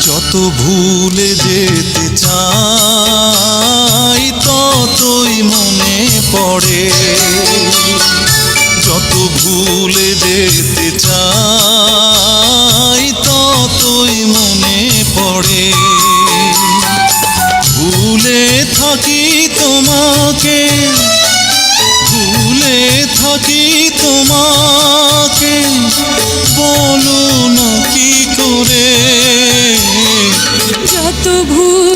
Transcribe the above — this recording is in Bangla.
যত ভুলে যেতে চাই ততই মনে পড়ে, যত ভুলে যেতে চাই ততই মনে পড়ে। ভুলে থাকি তোমাকে, ভুলে থাকি তোমাকে, বলো না কি করে। যত ভুল